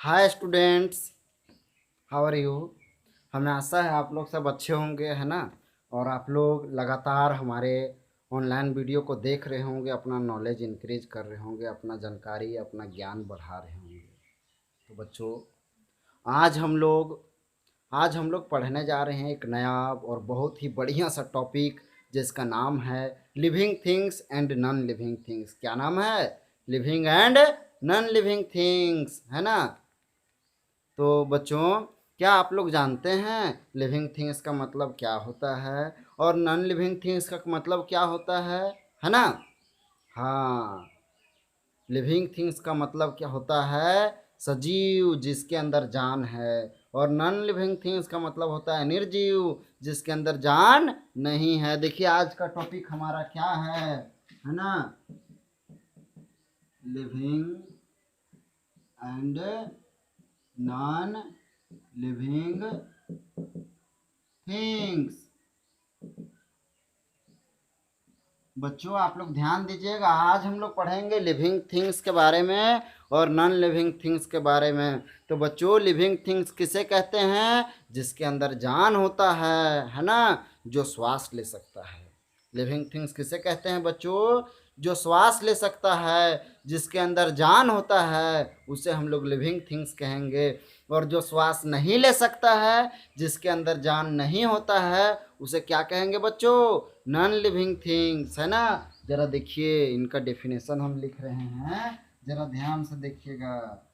Hi students, how are you. हमें आशा है आप लोग सब अच्छे होंगे, है ना। और आप लोग लगातार हमारे ऑनलाइन वीडियो को देख रहे होंगे, अपना नॉलेज इंक्रीज कर रहे होंगे, अपना जानकारी अपना ज्ञान बढ़ा रहे होंगे। तो बच्चों, आज हम लोग आज हम लोग पढ़ने जा रहे हैं एक नया और बहुत ही बढ़िया सा टॉपिक, जिसका नाम है living things and non living things. क्या नाम है? Living and non living things, है ना। तो बच्चों, क्या आप लोग जानते हैं लिविंग थिंग्स का मतलब क्या होता है और नॉन लिविंग थिंग्स का मतलब क्या होता है ना। हाँ, लिविंग थिंग्स का मतलब क्या होता है? सजीव, जिसके अंदर जान है। और नॉन लिविंग थिंग्स का मतलब होता है निर्जीव, जिसके अंदर जान नहीं है। देखिए, आज का टॉपिक हमारा क्या है ना। Living and non living things. बच्चों, आप लोग ध्यान दीजिएगा, आज हम लोग पढ़ेंगे लिविंग थिंग्स के बारे में और नॉन लिविंग थिंग्स के बारे में। तो बच्चों, लिविंग थिंग्स किसे कहते हैं? जिसके अंदर जान होता है ना, जो श्वास ले सकता है। लिविंग थिंग्स किसे कहते हैं बच्चों? जो श्वास ले सकता है, जिसके अंदर जान होता है, उसे हम लोग लिविंग थिंग्स कहेंगे। और जो श्वास नहीं ले सकता है, जिसके अंदर जान नहीं होता है, उसे क्या कहेंगे बच्चों? नॉन लिविंग थिंग्स, है ना। जरा देखिए, इनका डेफिनेशन हम लिख रहे हैं, जरा ध्यान से देखिएगा।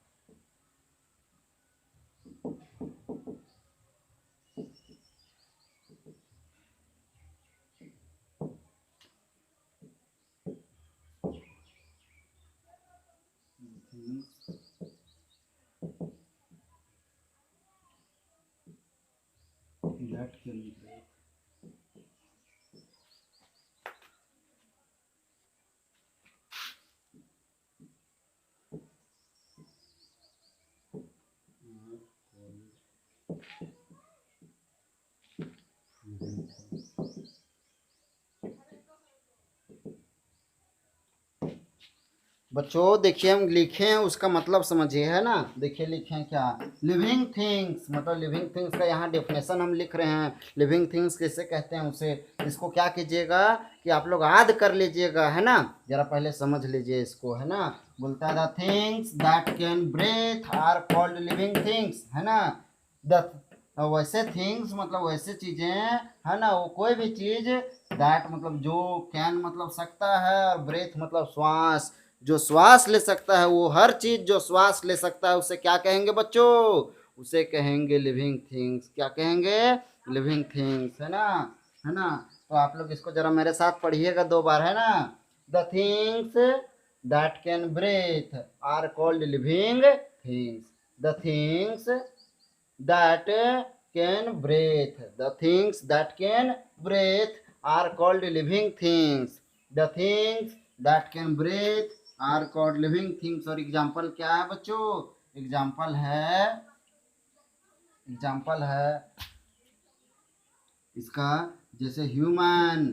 That can be बच्चों देखिए, हम लिखे हैं उसका मतलब समझिए, है ना। देखिए लिखे हैं क्या? लिविंग थिंग्स मतलब लिविंग थिंग्स का यहाँ डेफिनेशन हम लिख रहे हैं। लिविंग थिंग्स किसे कहते हैं उसे, इसको क्या कीजिएगा कि आप लोग याद कर लीजिएगा, है ना। जरा पहले समझ लीजिए इसको, है ना। बोलता है the things that can breathe are called living things, है ना। द वैसे थिंग्स मतलब वैसे चीजें, है ना। वो कोई भी चीज, दैट मतलब जो, कैन मतलब सकता है, और ब्रेथ मतलब श्वास, जो श्वास ले सकता है। वो हर चीज जो श्वास ले सकता है उसे क्या कहेंगे बच्चों? उसे कहेंगे लिविंग थिंग्स। क्या कहेंगे? लिविंग थिंग्स, है ना। है ना। तो आप लोग इसको जरा मेरे साथ पढ़िएगा 2 बार, है ना। The things that can breathe are called living things. The things that can breathe. The things that can breathe are called living things. The things that can breathe are called living things. और example क्या है बच्चों? Example है इसका, जैसे human.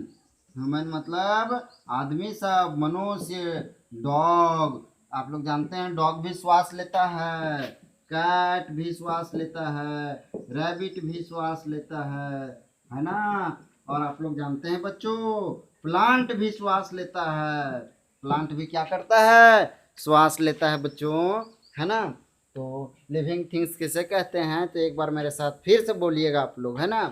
Human मतलब आदमी सब, मनुष्य। डॉग, आप लोग जानते हैं डॉग भी श्वास लेता है। कैट भी श्वास लेता है। रैबिट भी श्वास लेता है ना। और आप लोग जानते हैं बच्चों, प्लांट भी श्वास लेता है। प्लांट भी क्या करता है? श्वास लेता है बच्चों, है ना। तो लिविंग थिंग्स किसे कहते हैं? तो एक बार मेरे साथ फिर से बोलिएगा आप लोग, है ना।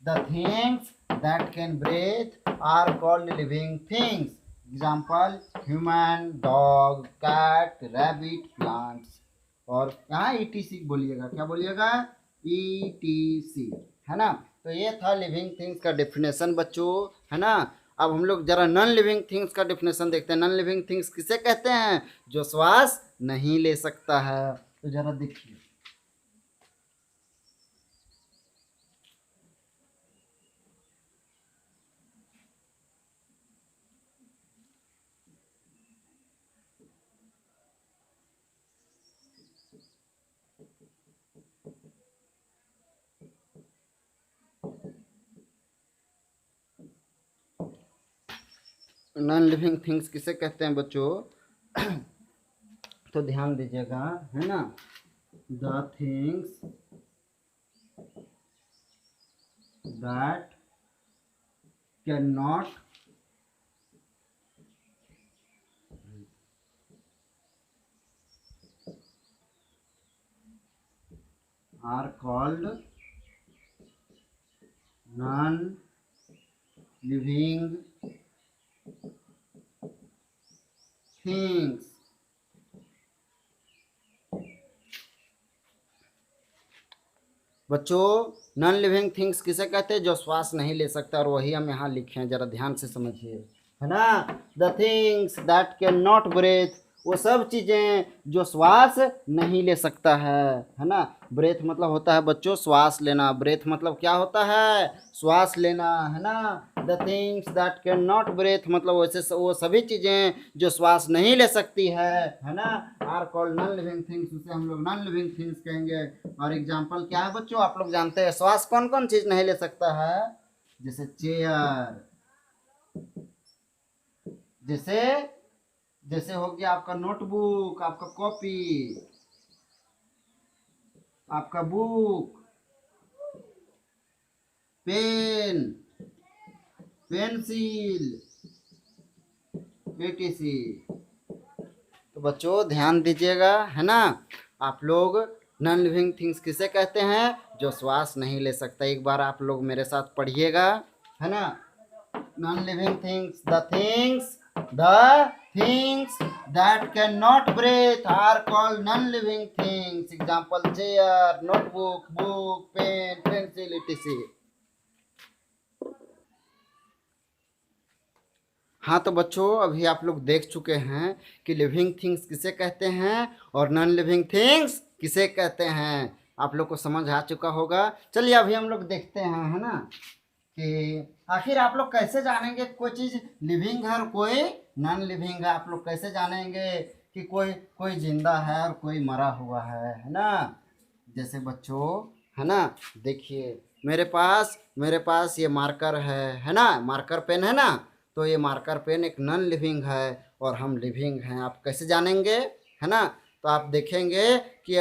The things that can breathe are called living things. Example: human, dog, cat, rabbit, plants. और यहाँ ETC बोलिएगा। क्या बोलिएगा? ETC, है ना। तो ये था लिविंग थिंग्स का डेफिनेशन बच्चों, है ना। अब हम लोग जरा नॉन लिविंग थिंग्स का डेफिनेशन देखते हैं। नॉन लिविंग थिंग्स किसे कहते हैं? जो श्वास नहीं ले सकता है। तो जरा देखिए, नॉन लिविंग थिंग्स किसे कहते हैं बच्चों? तो ध्यान दीजिएगा, है ना। the things that cannot are called non-living things। बच्चों, नॉन लिविंग थिंग्स किसे कहते हैं? जो श्वास नहीं ले सकता, और वही हम यहाँ लिखे हैं, जरा ध्यान से समझिए, है ना। The things that can not breathe, वो सब चीज़ें जो श्वास नहीं ले सकता है ना। ब्रेथ मतलब होता है बच्चों श्वास लेना, ब्रेथ मतलब क्या होता है? श्वास लेना, है ना। The things that can not breathe मतलब वैसे वो सभी चीज़ें जो श्वास नहीं ले सकती है ना, are called non living things, उसे हम लोग नॉन लिविंग थिंग्स कहेंगे। और एग्जाम्पल क्या है बच्चों? आप लोग जानते हैं श्वास कौन कौन चीज़ नहीं ले सकता है? जैसे चेयर, जैसे जैसे हो गया आपका नोटबुक, आपका कॉपी, आपका बुक, पेन, पेंसिल, एटीसी। तो बच्चों ध्यान दीजिएगा, है ना। आप लोग नॉन लिविंग थिंग्स किसे कहते हैं? जो श्वास नहीं ले सकता। एक बार आप लोग मेरे साथ पढ़िएगा, है ना। Non living things, the things that can not breathe are called non living things. Example chair, notebook, book, pen, pencil, ETC. हाँ तो बच्चों, अभी आप लोग देख चुके हैं कि लिविंग थिंग्स किसे कहते हैं और नॉन लिविंग थिंग्स किसे कहते हैं। आप लोग को समझ आ चुका होगा। चलिए अभी हम लोग देखते हैं, है ना, कि आखिर आप लोग कैसे जानेंगे कोई चीज़ लिविंग है और कोई नॉन लिविंग है। आप लोग कैसे जानेंगे कि कोई कोई जिंदा है और कोई मरा हुआ है ना। जैसे बच्चों, है ना, देखिए मेरे पास ये मार्कर है ना, मार्कर पेन है ना। तो ये मार्कर पेन एक नॉन लिविंग है और हम लिविंग हैं। आप कैसे जानेंगे, है ना। तो आप देखेंगे कि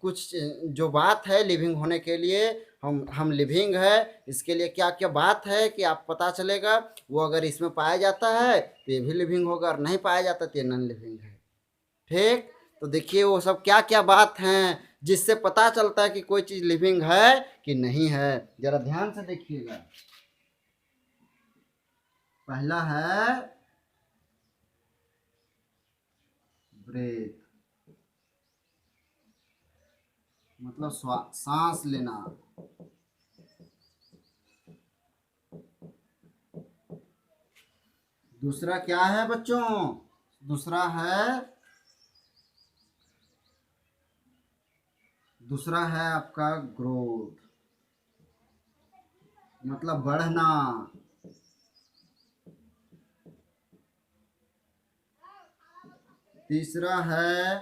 कुछ जो बात है लिविंग होने के लिए, हम लिविंग है, इसके लिए क्या क्या बात है कि आप पता चलेगा। वो अगर इसमें पाया जाता है तो ये भी लिविंग होगा, और नहीं पाया जाता तो ये नॉन लिविंग है। ठीक, तो देखिए वो सब क्या क्या बात हैं जिससे पता चलता है कि कोई चीज़ लिविंग है कि नहीं है। जरा ध्यान से देखिएगा। पहला है ब्रेथ, मतलब सांस लेना। दूसरा क्या है बच्चों? दूसरा है आपका ग्रोथ, मतलब बढ़ना। तीसरा है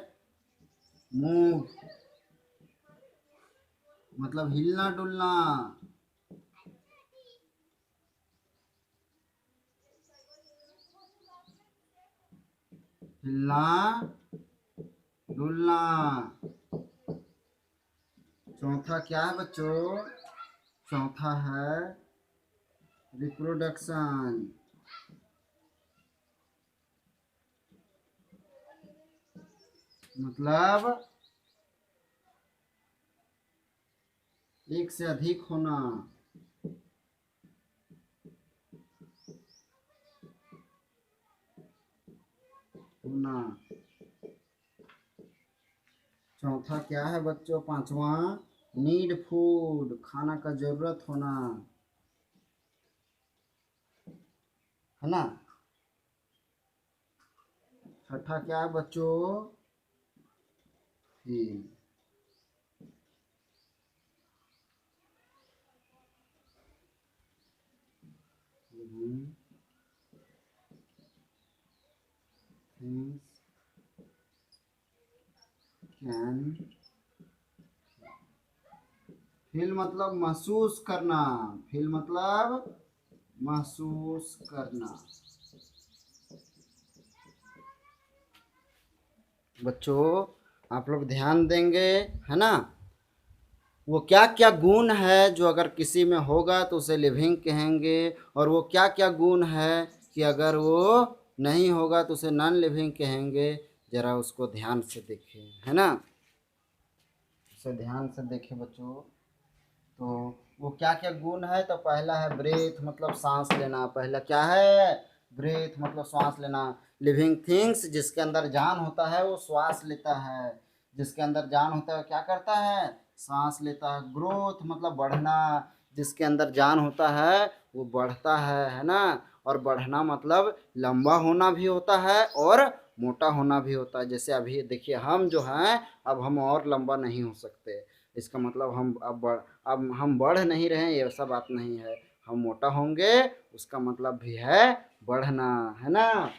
मूव, मतलब हिलना डुलना। हिलना डुलना। चौथा क्या है बच्चों? चौथा है रिप्रोडक्शन, मतलब एक से अधिक होना। चौथा क्या है बच्चों? पांचवा नीड फूड, खाना का जरूरत होना, है ना। छठा क्या है बच्चों? फील। कैन फील मतलब महसूस करना, फील मतलब महसूस करना। बच्चों आप लोग ध्यान देंगे, है ना। वो क्या क्या गुण है जो अगर किसी में होगा तो उसे लिविंग कहेंगे, और वो क्या क्या गुण है कि अगर वो नहीं होगा तो उसे नॉन लिविंग कहेंगे। जरा उसको ध्यान से देखें, है ना, उसे ध्यान से देखें बच्चों। तो वो क्या क्या गुण है, तो पहला है ब्रेथ मतलब सांस लेना। पहला क्या है, ब्रेथ मतलब सांस लेना। लिविंग थिंग्स जिसके अंदर जान होता है वो श्वास लेता है, जिसके अंदर जान होता है क्या करता है, सांस लेता है। ग्रोथ मतलब बढ़ना, जिसके अंदर जान होता है वो बढ़ता है ना। और बढ़ना मतलब लंबा होना भी होता है और मोटा होना भी होता है। जैसे अभी देखिए हम जो हैं, अब हम और लंबा नहीं हो सकते, इसका मतलब हम अब हम बढ़ नहीं रहे हैं, ये ऐसा बात नहीं है। हम मोटा होंगे उसका मतलब भी है बढ़ना, है ना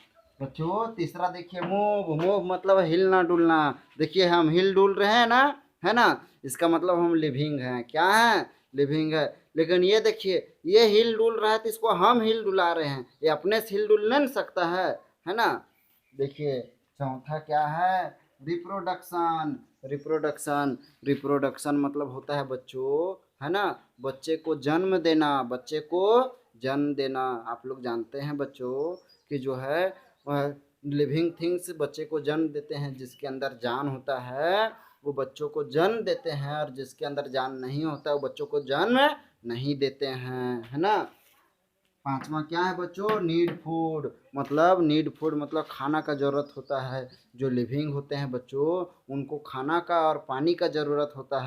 बच्चों। तीसरा देखिए मूव, मूव मतलब हिलना डुलना। देखिए हम हिल डुल रहे हैं ना, है ना, इसका मतलब हम लिविंग हैं। क्या है, लिविंग है। लेकिन ये देखिए ये हिल डुल रहा है तो इसको हम हिल डुला रहे हैं, ये अपने से हिल डुल नहीं सकता है ना। देखिए चौथा क्या है, रिप्रोडक्शन। रिप्रोडक्शन, रिप्रोडक्शन मतलब होता है बच्चों, है ना, बच्चे को जन्म देना, बच्चे को जन्म देना। आप लोग जानते हैं बच्चों कि जो है लिविंग थिंग्स बच्चे को जन्म देते हैं। जिसके अंदर जान होता है वो बच्चों को जन्म देते हैं, और जिसके अंदर जान नहीं होता वो बच्चों को जन्म नहीं देते हैं, है ना। पांचवा क्या है बच्चों, नीड फूड। मतलब नीड फूड मतलब खाना का ज़रूरत होता है। जो लिविंग होते हैं बच्चों उनको खाना का और पानी का ज़रूरत होता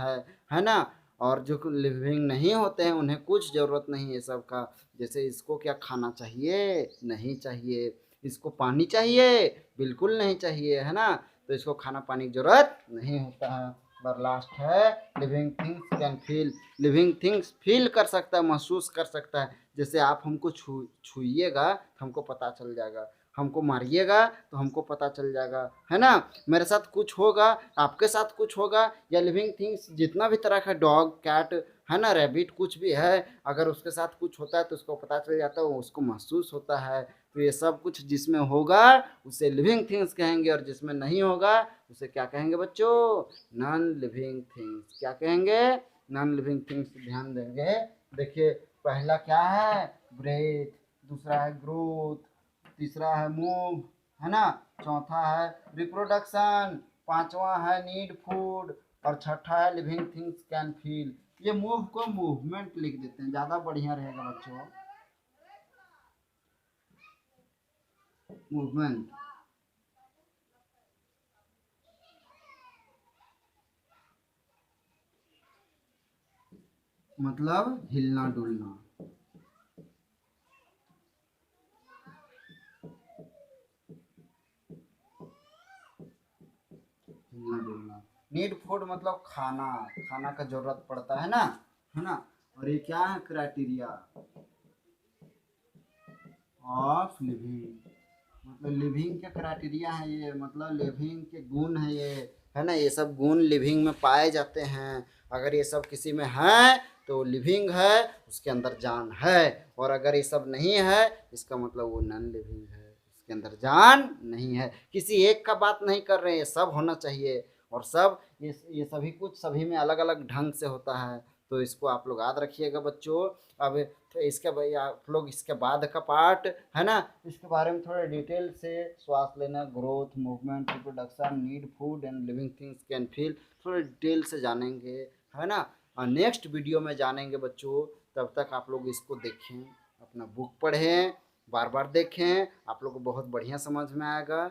है ना। और जो लिविंग नहीं होते हैं उन्हें कुछ ज़रूरत नहीं है सब का। जैसे इसको क्या खाना चाहिए, नहीं चाहिए। इसको पानी चाहिए, बिल्कुल नहीं चाहिए, है ना। तो इसको खाना पानी की ज़रूरत नहीं होता है। और लास्ट है living things can feel. Living things feel कर सकता है, महसूस कर सकता है। जैसे आप हमको छूइएगा तो हमको पता चल जाएगा, हमको मारिएगा तो हमको पता चल जाएगा, है ना। मेरे साथ कुछ होगा, आपके साथ कुछ होगा, या लिविंग थिंग्स जितना भी तरह का डॉग कैट है ना, रैबिट कुछ भी है, अगर उसके साथ कुछ होता है तो उसको पता चल जाता है, उसको महसूस होता है। तो ये सब कुछ जिसमें होगा उसे लिविंग थिंग्स कहेंगे, और जिसमें नहीं होगा उसे क्या कहेंगे बच्चों, नॉन लिविंग थिंग्स। क्या कहेंगे, नॉन लिविंग थिंग्स। ध्यान देंगे। देखिए पहला क्या है, ब्रेथ, दूसरा है ग्रोथ, तीसरा है मूव, है ना, चौथा है रिप्रोडक्शन, पांचवा है नीड फूड, और छठा है लिविंग थिंग्स कैन फील। ये मूव को मूवमेंट लिख देते हैं, ज़्यादा बढ़िया रहेगा बच्चों, मूवमेंट मतलब हिलना डुलना। हिलना डुलना। नीड फूड मतलब खाना, खाना का जरूरत पड़ता है ना। और ये क्या है, क्राइटेरिया ऑफ लिविंग, मतलब लिविंग के क्राइटेरिया है ये, मतलब लिविंग के गुण है ये, है ना। ये सब गुण लिविंग में पाए जाते हैं। अगर ये सब किसी में है तो लिविंग है, उसके अंदर जान है। और अगर ये सब नहीं है इसका मतलब वो नॉन लिविंग है, उसके अंदर जान नहीं है। किसी एक का बात नहीं कर रहे हैं, ये सब होना चाहिए। और सब ये सभी कुछ सभी में अलग अलग ढंग से होता है। तो इसको आप लोग याद रखिएगा बच्चों। अब तो इसके भाई आप लोग इसके बाद का पार्ट है ना, इसके बारे में थोड़ा डिटेल से श्वास लेना, growth, movement, reproduction, need food and living things can feel, थोड़ा डिटेल से जानेंगे, है ना। और नेक्स्ट वीडियो में जानेंगे बच्चों। तब तक आप लोग इसको देखें, अपना बुक पढ़ें, बार बार देखें, आप लोग को बहुत बढ़िया समझ में आएगा,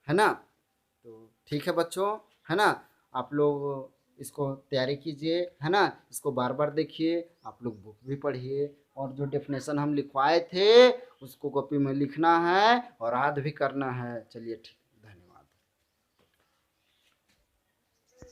है ना। तो ठीक है बच्चों, है ना। आप लोग इसको तैयारी कीजिए, है ना। इसको बार बार देखिए, आप लोग बुक भी पढ़िए, और जो डेफिनेशन हम लिखवाए थे उसको कॉपी में लिखना है और याद भी करना है। चलिए ठीक।